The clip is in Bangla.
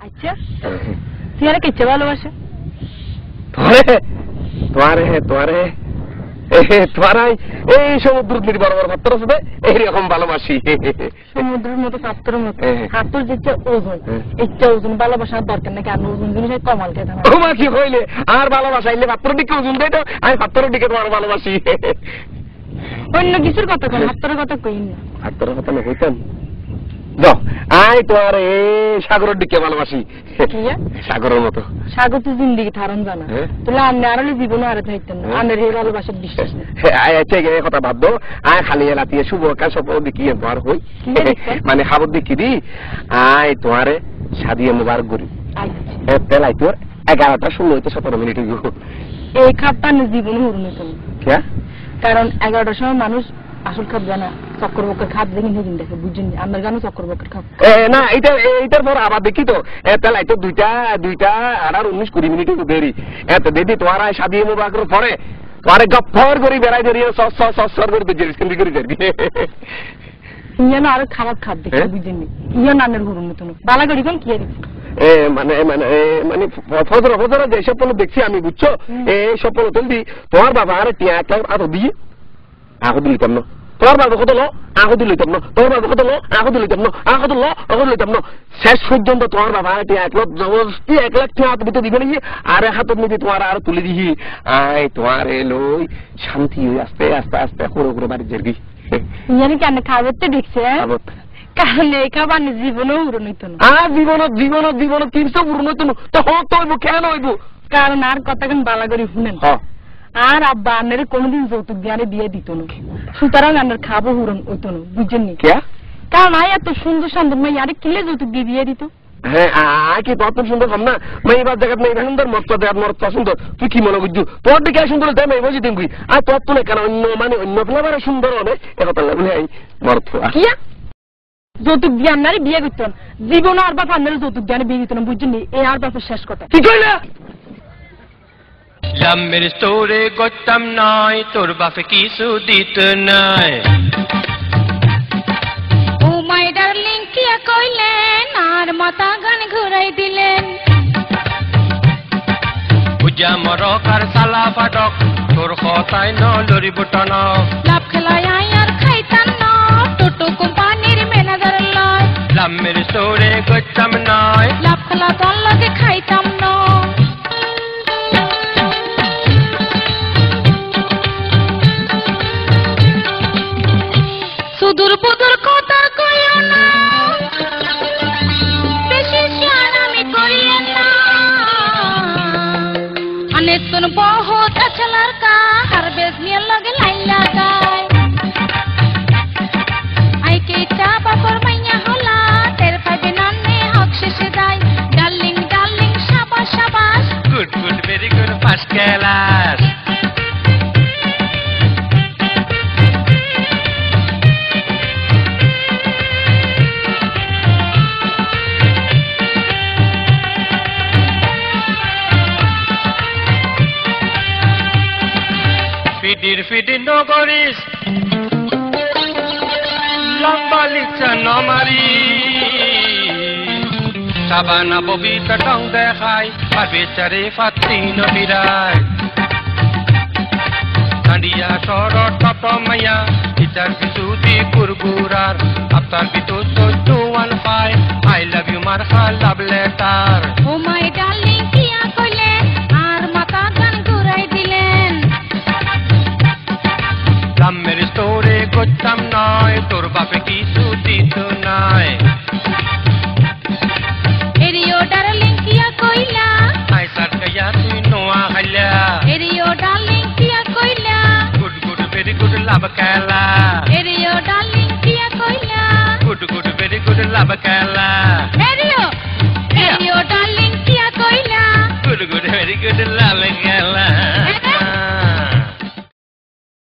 আচ্ছা তুই আর কেচে ভালোবাসে তোমারে তোমারাই এই সমুদ্রের দিকে বড় বড় পাত্র আছে এইরকম ভালোবাসি সমুদ্রের মতো পাত্রের মতো হাতুর যেটা ওজন ইচ্ছা ওজন ভালোবাসার দরকার নাকি আর ওজন জিনিস কমাল খেতে না তোমার কি হইলে আর ভালোবাসা ইলে পাত্রের দিকে ওজন দেয় তো আমি পাত্রের দিকে তোমার ভালোবাসি অন্য কিছুর কথা কই হাতের কথা কই না হাতের কথা না কইতাম যাও আই তোমার এই সাগরের দিকে ভালোবাসি সাগরের মতো সাগর তো জিন্দেগি ধারণ জানা তাহলে আমি আর জীবন আর থাকতেন না আমার এই ভালোবাসার বিশ্বাস নেই আই আচ্ছা এই কথা বাদ দাও আই খালি রাতে শুভ কাজ সব দেখি তোমার হই মানে খাবার দেখি দি আই তোমারে শাদিয়ে মুবারক করি আচ্ছা তেলাই তোর 11টা 16 মিনিট হইব এই খাপটা না জীবন হরনে তো কে কারণ 11টার সময় মানুষ আসল খাপ জানা চক্কর বক্কর খাপ দেখেন সেদিন দেখে বুঝছেন আমার গানও চক্কর বক্কর খাপ না এইটার পর আবার দেখি তো তাহলে তো দুইটা আর 19-20 মিনিট দেরি এত দিদি তোমার শাদি মুবারকের পরে তোমার গপ্পর করে বেড়াই বেরিয়ে সর করে বেরিয়ে কিন্তু করে যাবি ইয়া না আর খারাপ খাপ দেখে বুঝছেন ইয়া নানের ঘুরুন মতন বালা গড়ি কোন কি মানে ফজর যে স্বপ্ন দেখছি আমি বুঝছো এই স্বপ্ন তুলবি তোমার বাবা আর টিয়া আরো দিয়ে আগো দিতাম না তোর বাবা কত লো আগো দিতাম না তোর বাবা কত লো আগো দিতাম না আগো দিতাম না শেষ পর্যন্ত তোমার বাবা টিয়া 1 লাখ জবরদস্তি 1 লাখ টিয়া দিতে দিবে নাকি আর হাত নিবি তোমার আর তুলে দিহি আই তোমার লই শান্তি হয়ে আস্তে আস্তে আস্তে করে বাড়ি যাবি ইয়ানি কেন খাবতে দেখছে কারণ এই খাবার জীবনও উড়ন হইতো না আর জীবন 300 উড়ন হইতো না তো হতো হইব কেন হইব কারণ আর কথা কেন বালা করে শুনেন আর আব্বা আন্নারে কোনদিন যৌতুক দিয়ে বিয়ে দিত না সুতরাং আন্নার খাবো হুরন হইতো না বুঝছেন নি কারণ আয় এত সুন্দর সুন্দর মেয়ে আরে কিলে যৌতুক দিয়ে বিয়ে দিত হ্যাঁ আয় কি তত সুন্দর হম না মেয়েবার জায়গা মেয়ে সুন্দর মত জায়গা মত সুন্দর তুই কি মনে বুঝছু তোর দিকে সুন্দর তাই মেয়ে বুঝি দিবি আর তোর তো না কেন অন্য ফ্লেভারে সুন্দর হবে একথা লাগলে এই মর্থ কি যৌতুক দিয়ে আন্নারে বিয়ে করতো না জীবন আর বাপ আন্নারে যৌতুক দিয়ে বিয়ে দিত না বুঝছেন নি এই আর বাপের শেষ কথা কি কইলা লামের তোরে গতাম নাই তোর বাপে কিছু দিত নাই ও মাই ডার্লিং কি কইলেন আর মাথা গান ঘুরাই দিলেন পূজা মরক আর সালা ফাটক তোর কথাই ন লরি বুটন লাভ খেলায় আর খাইতাম না টোটো কোম্পানির ম্যানেজার লয় লামের তোরে গতাম নাই লাভ খেলা তোর লগে খাইতাম না সুদূর বুদুর কথা কইও না বেশি শান আমি করিও না अनेतन बहुत अच्छा लड़का हर बेस नियर लगे लाइन लगाए आई के चापा पर मैया होला तेरे पाबे नाने हक शेषे जाए डार्लिंग डार्लिंग शाबाश शाबाश good good very good first class ফিডির নগরিস লম্বা লিচা নমারি সাবানা ববিতা টং দেখাই আর বেচারে ফাত্তি নবিরায় কান্ডিয়া শরৎ তত মাইয়া ইচার কিছু দি কুরকুরার আপনার ভিতর তো 215 আই লাভ ইউ মারখা লাভ লেটার ও মাই ডার্লিং কিয়া কইলে আর মাথা গান ঘুরাই দিলেন লামের তোরে গতাম নয় তোর বাপে কিছু দিত নাই এরিও ডার্লিং কিয়া কইলা আই সার কইয়া তুই নোয়া হাইলা এরিও ডার্লিং কিয়া কইলা গুড গুড ভেরি গুড লাভ খেলা এরিও ডার্লিং কিয়া কইলা গুড গুড ভেরি গুড লাভ খেলা